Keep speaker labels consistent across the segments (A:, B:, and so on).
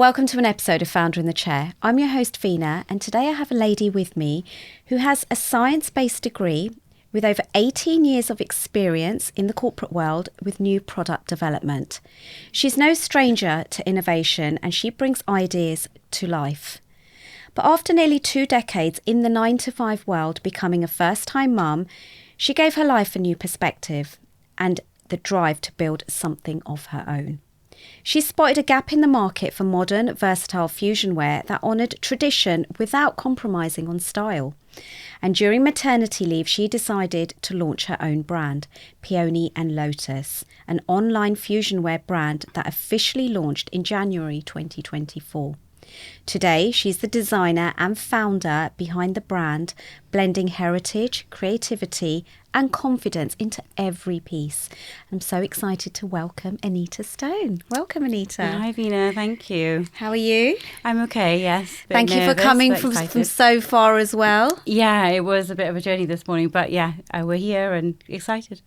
A: Welcome to an episode of Founder in the Chair. I'm your host, Veena, and today I have a lady with me who has a science-based degree with over 18 years of experience in the corporate world with new product development. She's no stranger to innovation and she brings ideas to life. But after nearly 2 decades in the 9-to-5 world, becoming a first-time mum, she gave her life a new perspective and the drive to build something of her own. She spotted a gap in the market for modern, versatile fusion wear that honoured tradition without compromising on style. And during maternity leave, she decided to launch her own brand, Peony Lotus, an online fusion wear brand that officially launched in January 2024. Today, she's the designer and founder behind the brand, blending heritage, creativity and confidence into every piece. I'm so excited to welcome Anita Stone. Welcome, Anita.
B: Hi, Veena. Thank you.
A: How are you?
B: I'm okay, yes.
A: Thank you for coming from so far as well.
B: Yeah, it was a bit of a journey this morning, but yeah, we're here and excited.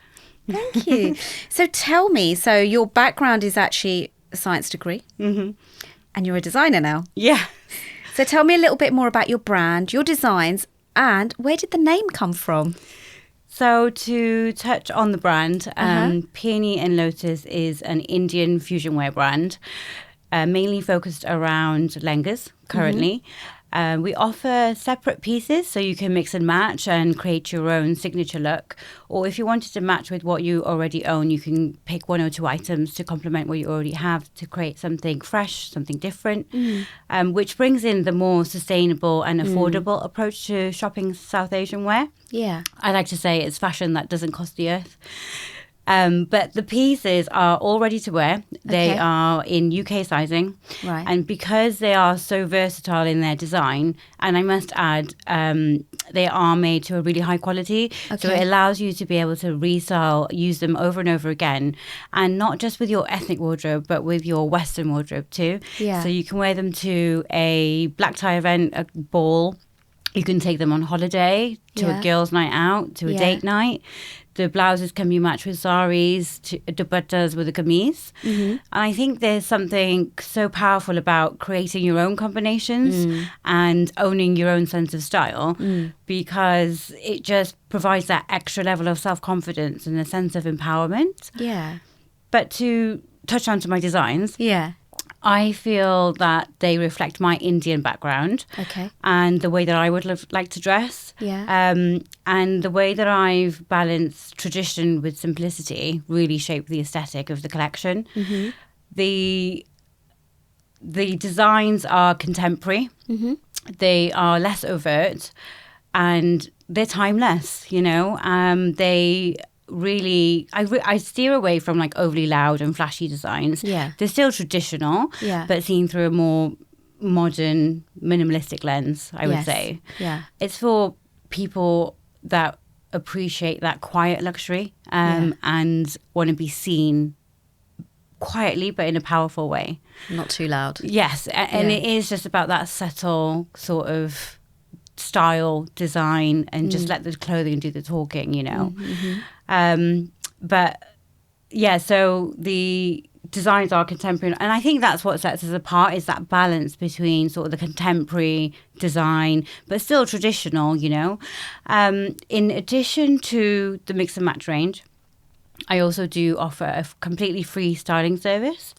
A: Thank you. So tell me, so your background is actually a science degree.
B: Mm-hmm.
A: And you're a designer now.
B: Yeah.
A: So tell me a little bit more about your brand, your designs, and where did the name come from?
B: So to touch on the brand, Peony Lotus is an Indian fusion wear brand, mainly focused around lehengas currently. We offer separate pieces so you can mix and match and create your own signature look. Or if you wanted to match with what you already own, you can pick 1 or 2 items to complement what you already have to create something fresh, something different, which brings in the more sustainable and affordable approach to shopping South Asian wear.
A: Yeah.
B: I like to say it's fashion that doesn't cost the earth. But the pieces are all ready to wear. They are in UK sizing.
A: Right.
B: And because they are so versatile in their design, and I must add, they are made to a really high quality. So it allows you to be able to resell, use them over and over again. And not just with your ethnic wardrobe, but with your Western wardrobe too.
A: Yeah.
B: So you can wear them to a black tie event, a ball. You can take them on holiday, to a girls' night out, to a date night. The blouses can be matched with saris, dupattas with a kameez. And I think there's something so powerful about creating your own combinations and owning your own sense of style because it just provides that extra level of self-confidence and a sense of empowerment.
A: Yeah.
B: But to touch on to my designs, I feel that they reflect my Indian background and the way that I would like to dress. And the way that I've balanced tradition with simplicity really shaped the aesthetic of the collection. The designs are contemporary. They are less overt and they're timeless, you know. They really, I steer away from like overly loud and flashy designs. They're still traditional, but seen through a more modern, minimalistic lens, I would say. It's for people that appreciate that quiet luxury and want to be seen quietly, but in a powerful way.
A: Not too loud.
B: Yes, and it is just about that subtle sort of style, design, and just let the clothing do the talking, you know. But yeah, so the designs are contemporary, and I think that's what sets us apart is that balance between sort of the contemporary design but still traditional, you know. In addition to the mix and match range, I also do offer a completely free styling service.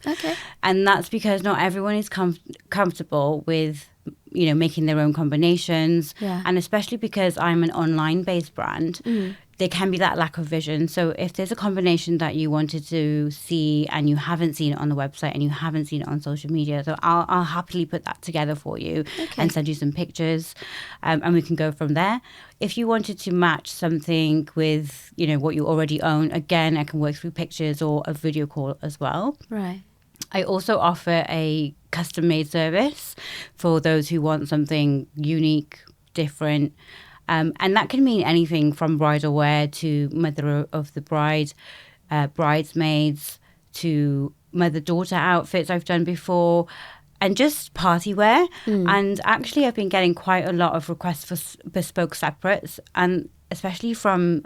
B: And that's because not everyone is comfortable with, you know, making their own combinations. And especially because I'm an online based brand, there can be that lack of vision. So if there's a combination that you wanted to see and you haven't seen it on the website and you haven't seen it on social media, so I'll happily put that together for you and send you some pictures, and we can go from there. If you wanted to match something with, you know, what you already own, again, I can work through pictures or a video call as well. I also offer a custom-made service for those who want something unique, different. And that can mean anything from bridal wear to mother of the bride, bridesmaids, to mother-daughter outfits I've done before, and just party wear. And actually, I've been getting quite a lot of requests for bespoke separates, and especially from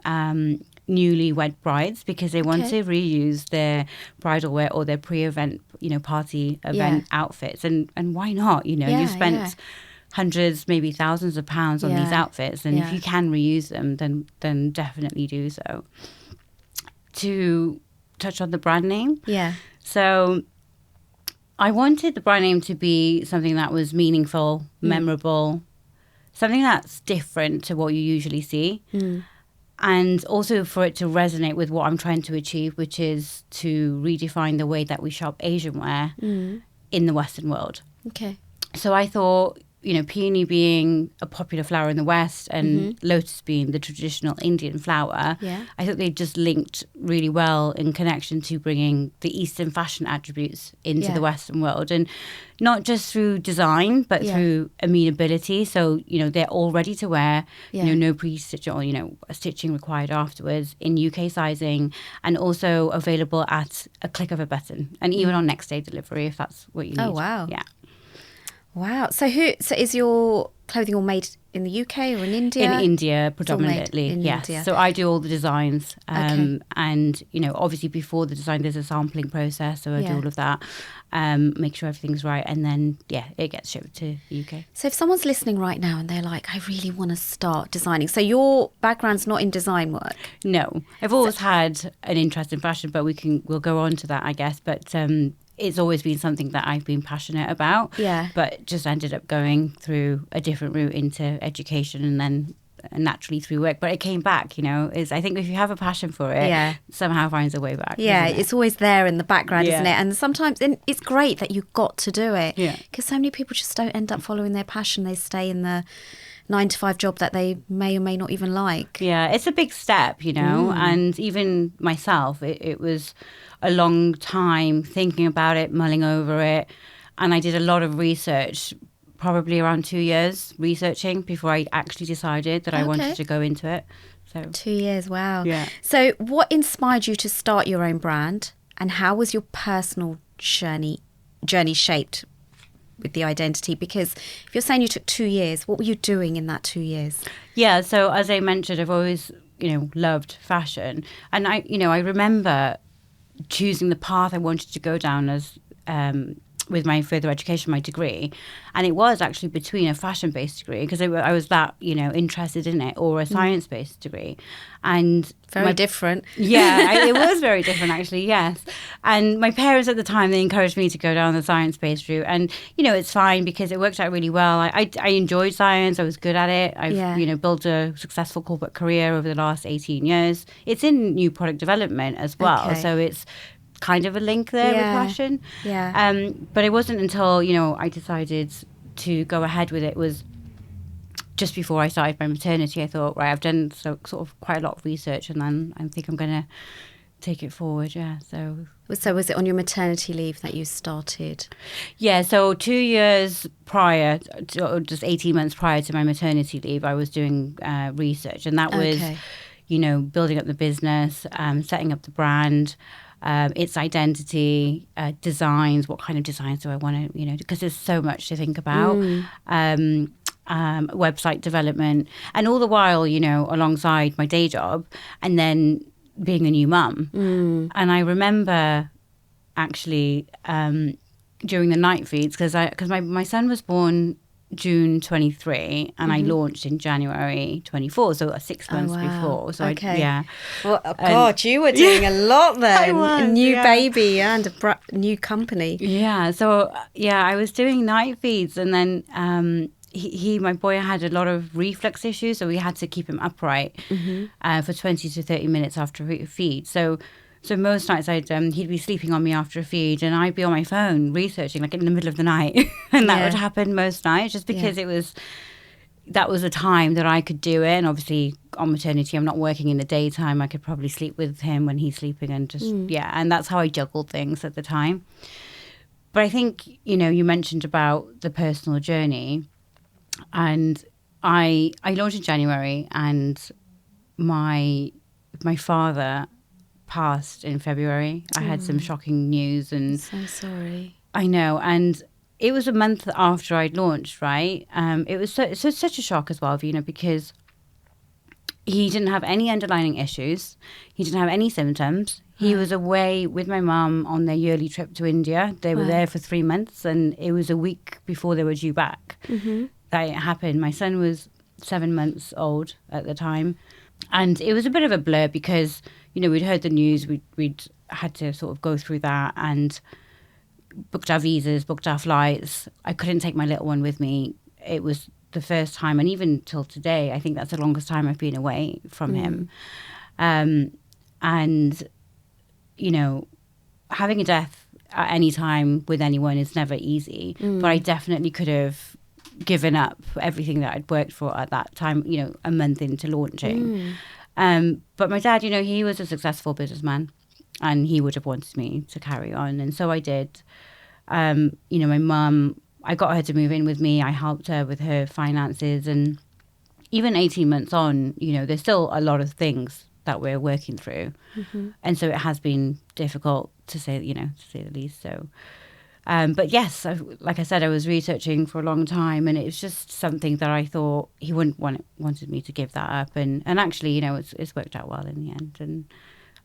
B: newlywed brides, because they want to reuse their bridal wear or their pre-event party event outfits, and why not? You've spent hundreds, maybe thousands of pounds on these outfits, and if you can reuse them, then definitely do so. To touch on the brand name, so I wanted the brand name to be something that was meaningful, memorable, something that's different to what you usually see. And also for it to resonate with what I'm trying to achieve, which is to redefine the way that we shop Asian wear in the Western world.
A: Okay.
B: So I thought, peony being a popular flower in the West and lotus being the traditional Indian flower, I thought they just linked really well in connection to bringing the Eastern fashion attributes into the Western world. And not just through design, but through amenability. So, they're all ready to wear, no pre-stitching or, stitching required afterwards in UK sizing, and also available at a click of a button, and even on next day delivery if that's what you need.
A: Oh, wow.
B: Yeah.
A: Wow. So is your clothing all made in the UK or in India?
B: In India, predominantly, yes.
A: India.
B: So I do all the designs. And, obviously before the design, there's a sampling process. So I do all of that, make sure everything's right. And then, it gets shipped to the UK.
A: So if someone's listening right now and they're like, I really want to start designing. So your background's not in design work?
B: No. I've always had an interest in fashion, but we'll go on to that, I guess. But it's always been something that I've been passionate about, but just ended up going through a different route into education and then naturally through work. But it came back, I think if you have a passion for it, somehow finds a way back.
A: Yeah, it's always there in the background, isn't it? And sometimes it's great that you've got to do it, because so many people just don't end up following their passion. They stay in the 9-to-5 job that they may or may not even like.
B: Yeah, it's a big step, and even myself, it was a long time thinking about it, mulling over it. And I did a lot of research, probably around 2 years researching before I actually decided that I wanted to go into it. So
A: 2 years, wow.
B: Yeah.
A: So what inspired you to start your own brand, and how was your personal journey shaped with the identity? Because if you're saying you took 2 years, what were you doing in that 2 years?
B: Yeah, so as I mentioned, I've always, loved fashion. And I remember choosing the path I wanted to go down as with my further education, my degree. And it was actually between a fashion-based degree, because I was that, interested in it, or a science-based degree. And
A: very different.
B: Yeah, it was very different, actually, yes. And my parents at the time, they encouraged me to go down the science-based route. And, it's fine because it worked out really well. I enjoyed science. I was good at it. I've, built a successful corporate career over the last 18 years. It's in new product development as well. Okay. So it's kind of a link there with fashion.
A: Yeah.
B: But it wasn't until, I decided to go ahead with it. Was just before I started my maternity. I thought, right, I've done sort of quite a lot of research, and then I think I'm going to take it forward. Yeah. So
A: was it on your maternity leave that you started?
B: Yeah. So 2 years prior, or just 18 months prior to my maternity leave, I was doing research, and that was, building up the business, setting up the brand, its identity, designs, what kind of designs do I want to, because there's so much to think about, website development, and all the while, alongside my day job, and then being a new mum. And I remember actually during the night feeds, because my son was born June 23 and I launched in January 24, so 6 months before. So
A: well, God, you were doing a lot then.
B: I was,
A: a new baby and a new company.
B: So I was doing night feeds, and then my boy had a lot of reflux issues, so we had to keep him upright for 20 to 30 minutes after a feed. So most nights he'd be sleeping on me after a feed, and I'd be on my phone researching, like in the middle of the night, and that would happen most nights, just because that was a time that I could do it. And obviously on maternity, I'm not working in the daytime. I could probably sleep with him when he's sleeping, and just and that's how I juggled things at the time. But I think you mentioned about the personal journey, and I launched in January, and my father passed in February. I had some shocking news, and
A: so sorry.
B: I know, and it was a month after I'd launched, right? It was such a shock as well, because he didn't have any underlying issues. He didn't have any symptoms. He was away with my mum on their yearly trip to India. They were there for 3 months, and it was a week before they were due back that it happened. My son was 7 months old at the time, and it was a bit of a blur because, you know, we'd heard the news, we'd had to sort of go through that and booked our visas, booked our flights. I couldn't take my little one with me. It was the first time, and even till today, I think that's the longest time I've been away from him. And, you know, having a death at any time with anyone is never easy, but I definitely could have given up everything that I'd worked for at that time, you know, a month into launching. But my dad, you know, he was a successful businessman, and he would have wanted me to carry on. And so I did. You know, my mum, I got her to move in with me. I helped her with her finances. And even 18 months on, you know, there's still a lot of things that we're working through. And so it has been difficult to say, you know, to say the least. So, but yes, like I said, I was researching for a long time, and it was just something that I thought he wouldn't wanted me to give that up. And actually, you know, it's worked out well in the end. And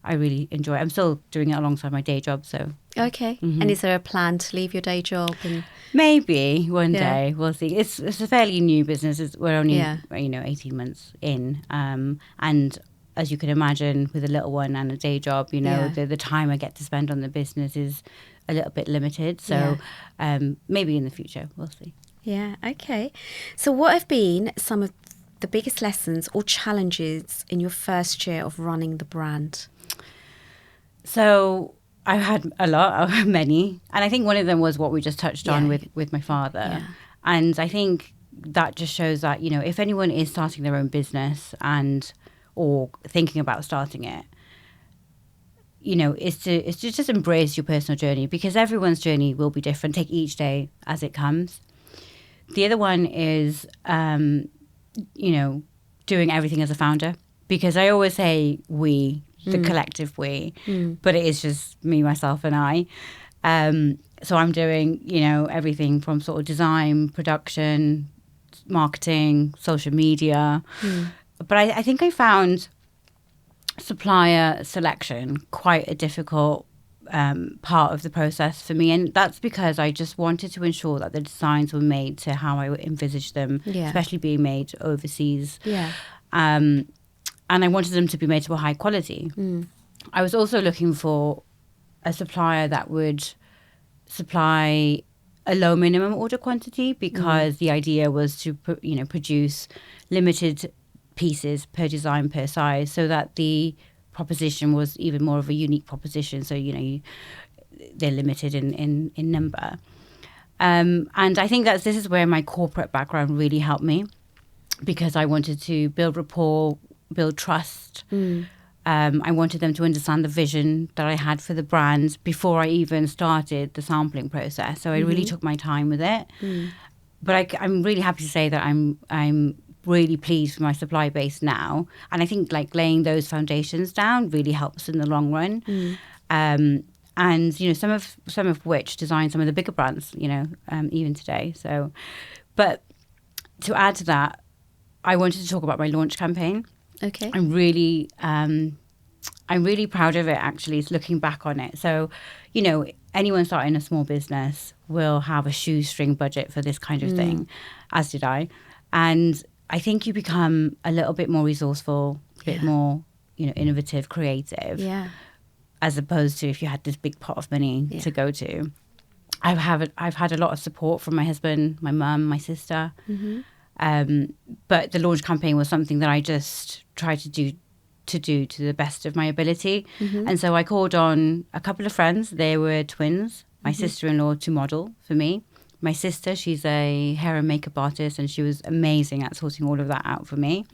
B: I really enjoy it. I'm still doing it alongside my day job. So
A: okay. And is there a plan to leave your day job? And
B: maybe one day, we'll see. It's a fairly new business. We're only you know, 18 months in, and as you can imagine, with a little one and a day job, you know, the time I get to spend on the business is a little bit limited. So maybe in the future, we'll see.
A: Yeah, okay. So what have been some of the biggest lessons or challenges in your first year of running the brand?
B: So I've had a lot, many. And I think one of them was what we just touched on with my father.
A: Yeah.
B: And I think that just shows that, you know, if anyone is starting their own business or thinking about starting it, you know, is to just embrace your personal journey, because everyone's journey will be different. Take each day as it comes. The other one is, you know, doing everything as a founder, because I always say we, the collective we, but it is just me, myself, and I. So I'm doing, you know, everything from sort of design, production, marketing, social media. But I think I found supplier selection quite a difficult part of the process for me. And that's because I just wanted to ensure that the designs were made to how I envisaged them, especially being made overseas. And I wanted them to be made to a high quality. I was also looking for a supplier that would supply a low minimum order quantity, because the idea was to, you know, produce limited pieces per design, per size, so that the proposition was even more of a unique proposition. So, you know, they're limited in number. And I think this is where my corporate background really helped me, because I wanted to build rapport, build trust. I wanted them to understand the vision that I had for the brand before I even started the sampling process. So I really took my time with it. But I'm really happy to say that I'm really pleased with my supply base now. And I think like laying those foundations down really helps in the long run. And, you know, some of which design some of the bigger brands, you know, even today. So, but to add to that, I wanted to talk about my launch campaign.
A: Okay.
B: I'm really proud of it, actually, looking back on it. So, you know, anyone starting a small business will have a shoestring budget for this kind of thing, as did I. And I think you become a little bit more resourceful, a bit more, you know, innovative, creative, as opposed to if you had this big pot of money to go to. I've had a lot of support from my husband, my mum, my sister. But the launch campaign was something that I just tried to do to the best of my ability. And so I called on a couple of friends. They were twins, my sister-in-law, to model for me. My sister, she's a hair and makeup artist, and she was amazing at sorting all of that out for me.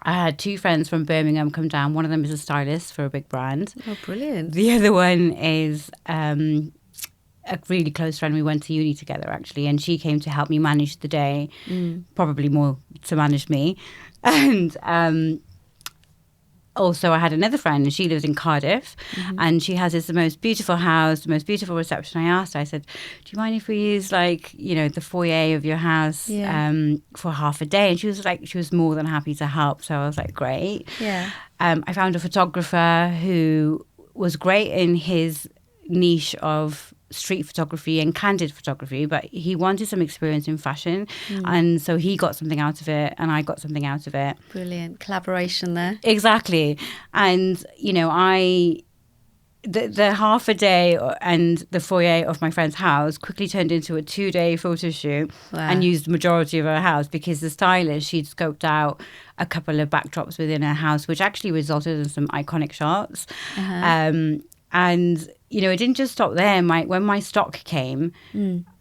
B: I had two friends from Birmingham come down. One of them is a stylist for a big brand.
A: Oh, brilliant.
B: The other one is a really close friend. We went to uni together, actually, and she came to help me manage the day, probably more to manage me. And also I had another friend, and she lives in Cardiff, and she has the most beautiful house, the most beautiful reception. I asked her, I said, do you mind if we use, like, you know, the foyer of your house for half a day? And she was more than happy to help. So I was like, great. I found a photographer who was great in his niche of street photography and candid photography, but he wanted some experience in fashion. And so he got something out of it and I got something out of it.
A: Brilliant collaboration there.
B: Exactly. And, you know, the half a day and the foyer of my friend's house quickly turned into a 2-day photo shoot.
A: Wow.
B: And used the majority of her house because the stylist, she'd scoped out a couple of backdrops within her house, which actually resulted in some iconic shots. And, you know, it didn't just stop there. When my stock came,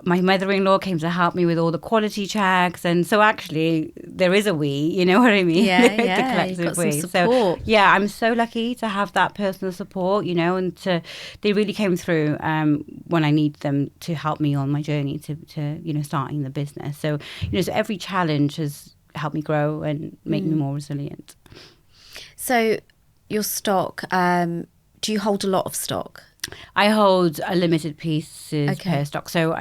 B: my mother-in-law came to help me with all the quality checks. And so actually there is a we, you know what I mean?
A: Yeah,
B: The
A: yeah.
B: collective
A: You've got some
B: we.
A: support.
B: So, yeah, I'm so lucky to have that personal support, you know, and they really came through when I need them to help me on my journey to you know, starting the business. So, you know, so every challenge has helped me grow and make me more resilient.
A: So your stock, do you hold a lot of stock?
B: I hold a limited pieces per stock. So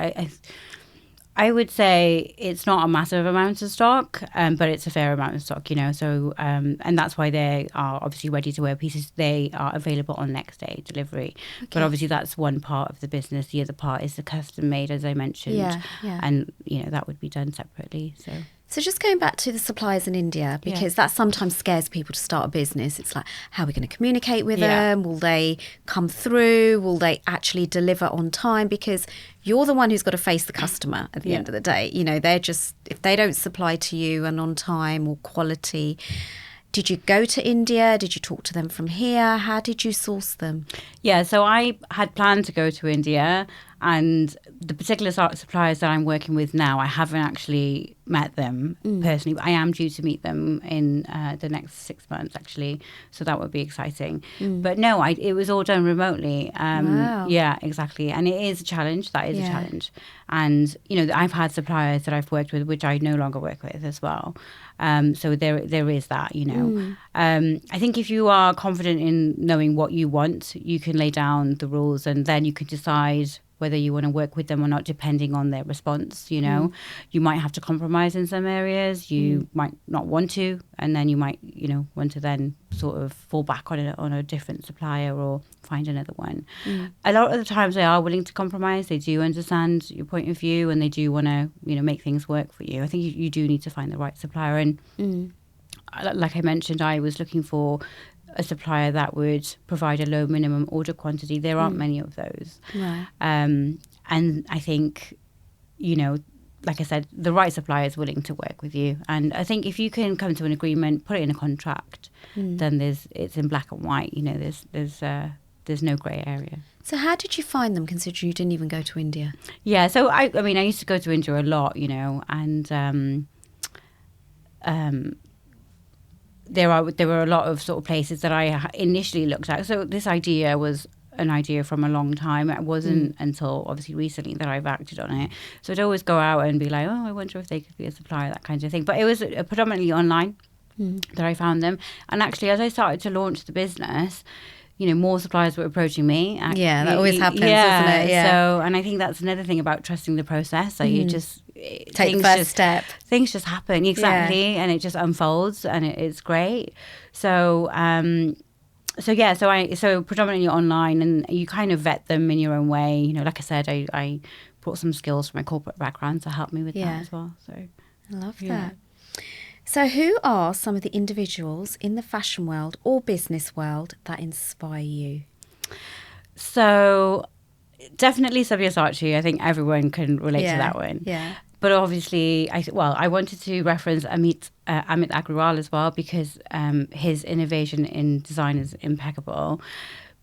B: I would say it's not a massive amount of stock, but it's a fair amount of stock, you know. So, and that's why they are obviously ready to wear pieces. They are available on next day delivery. Okay. But obviously that's one part of the business. The other part is the custom made, as I mentioned.
A: Yeah.
B: And, you know, that would be done separately.
A: So just going back to the suppliers in India, because that sometimes scares people to start a business. It's like, how are we going to communicate with them? Will they come through? Will they actually deliver on time? Because you're the one who's got to face the customer at the end of the day. You know, they're just, if they don't supply to you and on time or quality. Did you go to India? Did you talk to them from here? How did you source them?
B: Yeah, so I had planned to go to India, and the particular suppliers that I'm working with now, I haven't actually met them personally, but I am due to meet them in the next 6 months, actually. So that would be exciting. But no, it was all done remotely.
A: Wow.
B: Yeah, exactly. And it is a challenge. That is a challenge. And, you know, I've had suppliers that I've worked with, which I no longer work with as well. So there is that, you know. I think if you are confident in knowing what you want, you can lay down the rules and then you can decide whether you want to work with them or not, depending on their response, you know. You might have to compromise in some areas, you might not want to, and then you might, you know, want to then sort of fall back on a different supplier or find another one. A lot of the times they are willing to compromise, they do understand your point of view and they do want to, you know, make things work for you. I think you do need to find the right supplier. And like I mentioned, I was looking for a supplier that would provide a low minimum order quantity. There aren't many of those.
A: Right.
B: And I think, you know, like I said, the right supplier is willing to work with you. And I think if you can come to an agreement, put it in a contract, then it's in black and white. You know, there's no grey area.
A: So how did you find them, considering you didn't even go to India?
B: Yeah, so I mean, I used to go to India a lot, you know, and there were a lot of sort of places that I initially looked at. So this idea was an idea from a long time. It wasn't until obviously recently that I've acted on it. So I'd always go out and be like, oh, I wonder if they could be a supplier, that kind of thing. But it was predominantly online that I found them. And actually, as I started to launch the business, you know, more suppliers were approaching me.
A: Yeah, that always happens, doesn't it? Yeah.
B: So, and I think that's another thing about trusting the process. So you just
A: take the first step.
B: Things just happen, exactly, and it just unfolds, and it's great. So, so predominantly online, and you kind of vet them in your own way. You know, like I said, I brought some skills from my corporate background to help me with that as well. So
A: I love that. So who are some of the individuals in the fashion world or business world that inspire you?
B: So definitely Sabyasachi. I think everyone can relate to that one.
A: Yeah.
B: But obviously, I wanted to reference Amit Agrawal as well, because his innovation in design is impeccable.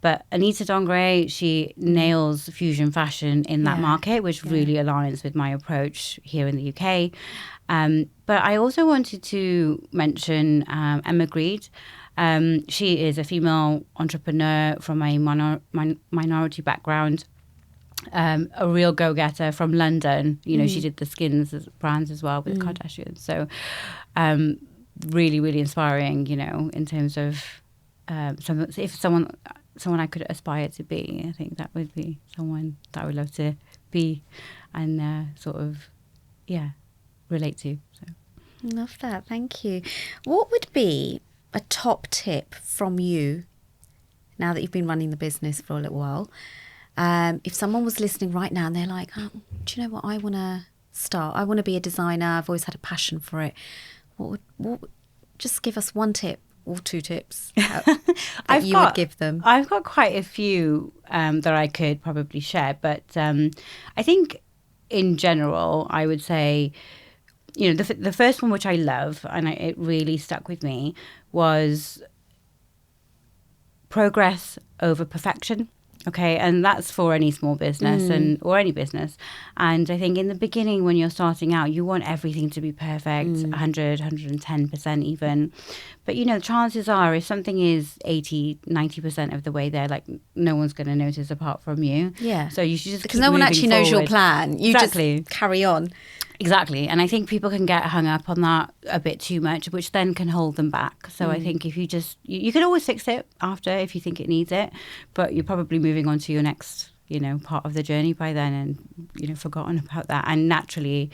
B: But Anita Stone, she nails fusion fashion in that market, which really aligns with my approach here in the UK. But I also wanted to mention Emma Greed. She is a female entrepreneur from a minority background. A real go-getter from London. You know, she did the skins brands as well with the Kardashians. So really, really inspiring, you know, in terms of someone I could aspire to be. I think that would be someone that I would love to be and sort of, relate to. So.
A: Love that. Thank you. What would be a top tip from you now that you've been running the business for a little while, if someone was listening right now and they're like, oh, do you know what, I want to start, I want to be a designer, I've always had a passion for it, just give us one tip or two tips that you would give them.
B: I've got quite a few that I could probably share, but I think in general, I would say, you know, the first one, which I love, and it really stuck with me, was progress over perfection. Okay, and that's for any small business or any business. And I think in the beginning, when you're starting out, you want everything to be perfect, 100, 110% even. But, you know, chances are if something is 80, 90% of the way there, like, no one's going to notice apart from you.
A: Yeah.
B: So you should just
A: because no one actually knows your plan. You
B: exactly.
A: just carry on.
B: Exactly. And I think people can get hung up on that a bit too much, which then can hold them back. So I think if you just, you can always fix it after if you think it needs it, but you're probably moving on to your next, you know, part of the journey by then and, you know, forgotten about that. And naturally,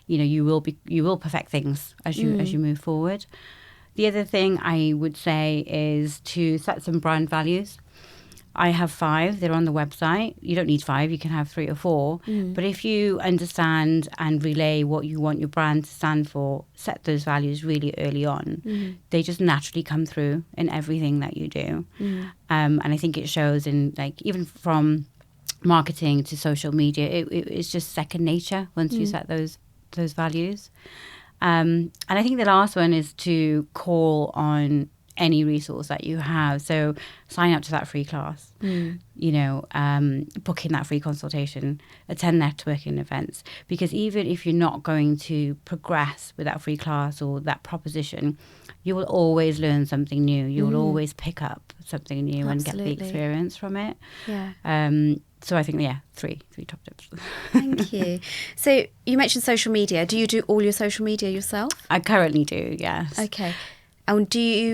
B: you know, you will perfect things as you move forward. The other thing I would say is to set some brand values. I have 5. They're on the website. You don't need 5. You can have 3 or 4. But if you understand and relay what you want your brand to stand for, set those values really early on. They just naturally come through in everything that you do. And I think it shows in, like, even from marketing to social media, it's just second nature once you set those values. And I think the last one is to call on any resource that you have. So sign up to that free class, you know, book in that free consultation, attend networking events, because even if you're not going to progress with that free class or that proposition, you will always learn something new. You will always pick up something new and get the experience from it.
A: Yeah.
B: So I think, three top tips.
A: Thank you. So you mentioned social media. Do you do all your social media yourself?
B: I currently do, yes.
A: Okay. And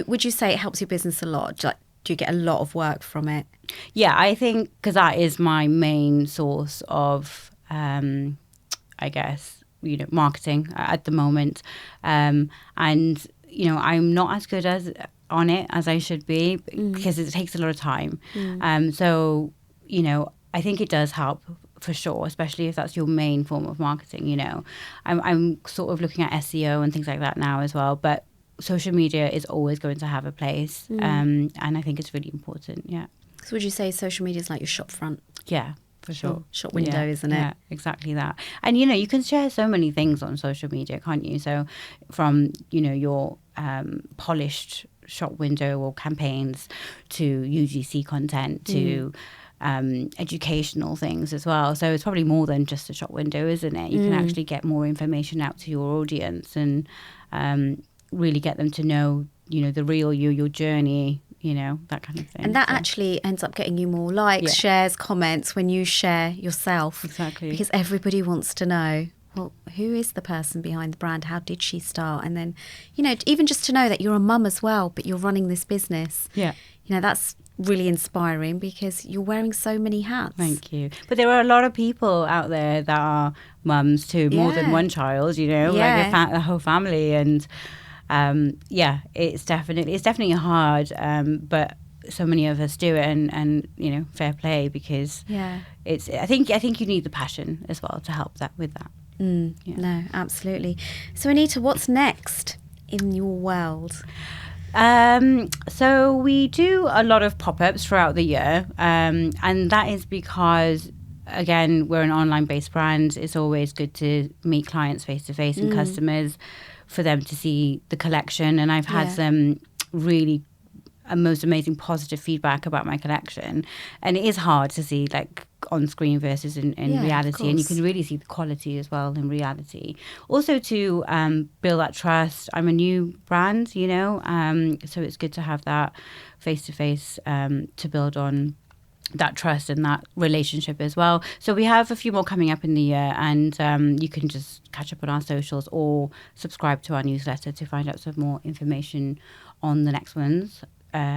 A: would you say it helps your business a lot? Like, do you get a lot of work from it?
B: Yeah, I think because that is my main source of, I guess, you know, marketing at the moment. And, you know, I'm not as good on it as I should be because it takes a lot of time. So, you know, I think it does help for sure, especially if that's your main form of marketing, you know. I'm sort of looking at SEO and things like that now as well, but social media is always going to have a place, and I think it's really important. Yeah.
A: So would you say social media is like your shop front?
B: Yeah, for sure.
A: Shop window, isn't it?
B: Yeah, exactly that. And you know, you can share so many things on social media, can't you? So from, you know, your polished shop window or campaigns to UGC content to educational things as well. So it's probably more than just a shop window, isn't it? You can actually get more information out to your audience and really get them to know, you know, the real you, your journey, you know, that kind of thing.
A: And that actually ends up getting you more likes, shares, comments when you share yourself.
B: Exactly.
A: Because everybody wants to know, well, who is the person behind the brand? How did she start? And then, you know, even just to know that you're a mum as well, but you're running this business.
B: Yeah.
A: You know, that's really inspiring because you're wearing so many hats.
B: Thank you. But there are a lot of people out there that are mums to more than one child, you know, like a whole family. And it's definitely hard, but so many of us do it, and you know, fair play, because it's I think you need the passion as well to help that with that.
A: No, absolutely. So Anita, what's next in your world?
B: So we do a lot of pop-ups throughout the year, and that is because, again, we're an online-based brand. It's always good to meet clients face-to-face and customers for them to see the collection. And I've had some really most amazing positive feedback about my collection. And it is hard to see, like, on screen versus in reality. And you can really see the quality as well in reality. Also to build that trust. I'm a new brand, you know, so it's good to have that face-to-face to build on that trust and that relationship as well. So we have a few more coming up in the year, and you can just catch up on our socials or subscribe to our newsletter to find out some more information on the next ones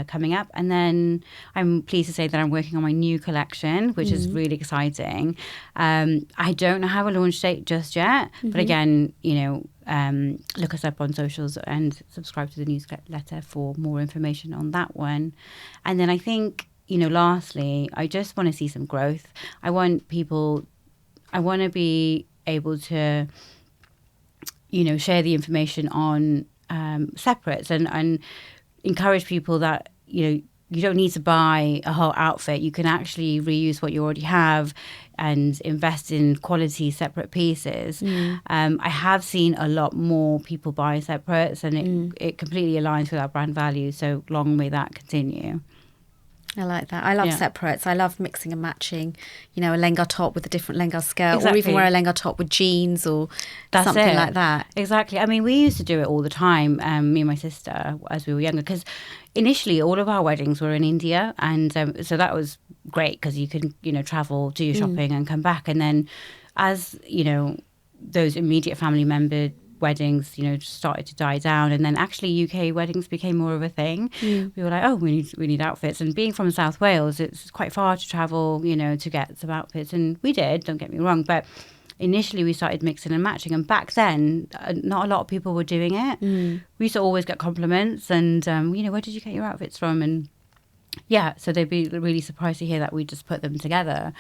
B: coming up. And then I'm pleased to say that I'm working on my new collection, which is really exciting. I don't have a launch date just yet, but again, you know, look us up on socials and subscribe to the newsletter for more information on that one. And then I think lastly, I just want to see some growth. I want to be able to, share the information on separates and encourage people that, you don't need to buy a whole outfit. You can actually reuse what you already have and invest in quality separate pieces. I have seen a lot more people buy separates, and it completely aligns with our brand values. So long may that continue.
A: I like that. I love separates. I love mixing and matching, a lenga top with a different lenga skirt,
B: Exactly.
A: or even wear a lenga top with jeans or something like that.
B: Exactly. I mean, we used to do it all the time, me and my sister, as we were younger, because initially all of our weddings were in India. And so that was great because you can, travel, do your shopping and come back. And then as, those immediate family member weddings, started to die down, and then actually UK weddings became more of a thing. We were like, oh, we need outfits, and being from South Wales, it's quite far to travel, to get some outfits, and we did. Don't get me wrong, but initially we started mixing and matching, and back then, not a lot of people were doing it. We used to always get compliments, and where did you get your outfits from? And so they'd be really surprised to hear that we just put them together.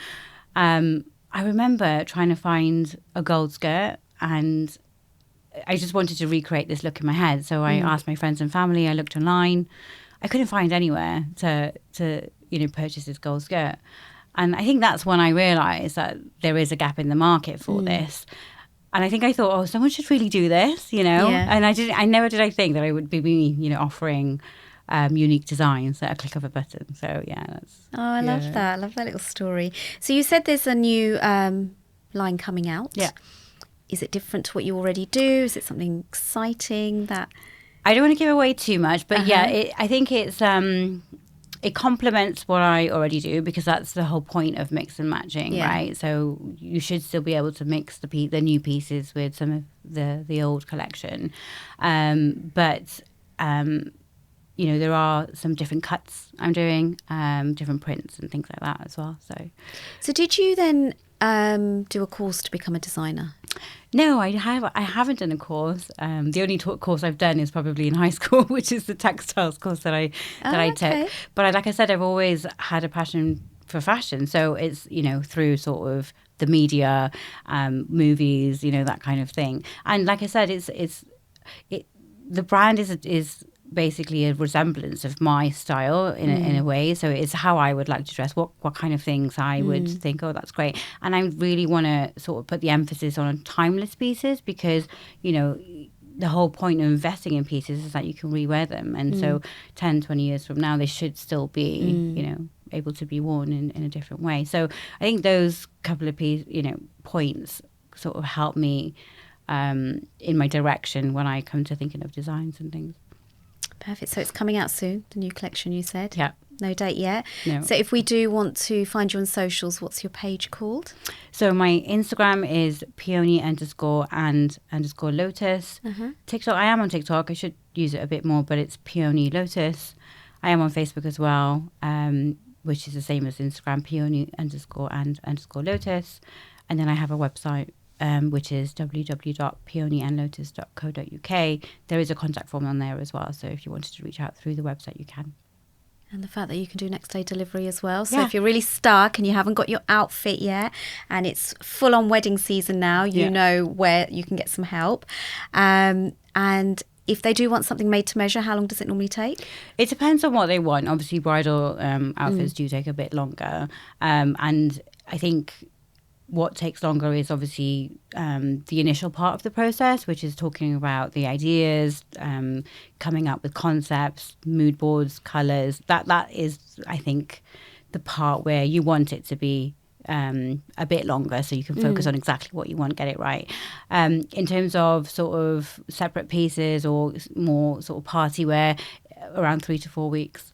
B: I remember trying to find a gold skirt, and I just wanted to recreate this look in my head. So I asked my friends and family. I looked online. I couldn't find anywhere to purchase this gold skirt. And I think that's when I realised that there is a gap in the market for this. And I think I thought, oh, someone should really do this,
A: Yeah.
B: And I never did think that I would be offering unique designs at a click of a button. So that's.
A: Oh, I love that. I love that little story. So you said there's a new line coming out.
B: Yeah.
A: Is it different to what you already do? Is it something exciting that...
B: I don't want to give away too much, but I think it's it complements what I already do, because that's the whole point of mix and matching, right? So you should still be able to mix the new pieces with some of the old collection, but there are some different cuts I'm doing, different prints and things like that as well.
A: So did you then do a course to become a designer?
B: No, I haven't done a course. The only course I've done is probably in high school, which is the textiles course that I took. But like I said, I've always had a passion for fashion. So it's, through sort of the media, movies, that kind of thing. And like I said, the brand is basically a resemblance of my style in a way. So it's how I would like to dress, what kind of things I would think, oh, that's great. And I really want to sort of put the emphasis on timeless pieces, because, the whole point of investing in pieces is that you can rewear them. And so 10, 20 years from now, they should still be, able to be worn in a different way. So I think those couple of points sort of help me in my direction when I come to thinking of designs and things.
A: Perfect. So it's coming out soon, the new collection, you said?
B: Yeah.
A: No date yet?
B: No.
A: So if we do want to find you on socials, what's your page called?
B: So my Instagram is peony_and_lotus. TikTok, I am on TikTok. I should use it a bit more, but it's Peony Lotus. I am on Facebook as well, which is the same as Instagram, peony_and_lotus. And then I have a website, which is www.peonyandlotus.co.uk. There is a contact form on there as well, so if you wanted to reach out through the website, you can.
A: And the fact that you can do next day delivery as well. So if you're really stuck and you haven't got your outfit yet, and it's full on wedding season now, you know where you can get some help. And if they do want something made to measure, how long does it normally take?
B: It depends on what they want. Obviously, bridal outfits do take a bit longer. And I think what takes longer is obviously the initial part of the process, which is talking about the ideas, coming up with concepts, mood boards, colours. That is, I think, the part where you want it to be a bit longer, so you can focus on exactly what you want, get it right. In terms of sort of separate pieces or more sort of party wear, around 3 to 4 weeks.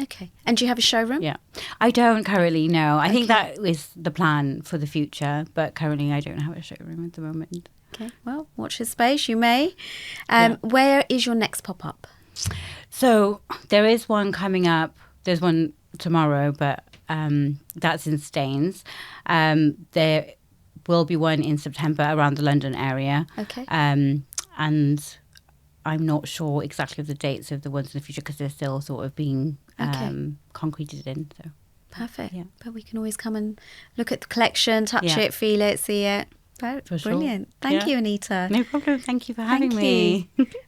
A: Okay. And do you have a showroom?
B: Yeah. I don't currently, no. I think that is the plan for the future, but currently I don't have a showroom at the moment.
A: Okay. Well, watch this space. You may. Where is your next pop-up?
B: So there is one coming up. There's one tomorrow, but that's in Staines. There will be one in September around the London area.
A: Okay.
B: And I'm not sure exactly of the dates of the ones in the future, because they're still sort of being concreted in. So
A: perfect.
B: Yeah.
A: But we can always come and look at the collection, touch
B: Yeah.
A: it, feel it, see it.
B: For sure.
A: Brilliant. Thank
B: Yeah.
A: you, Anita.
B: No problem. Thank you for having
A: Thank
B: me.
A: you.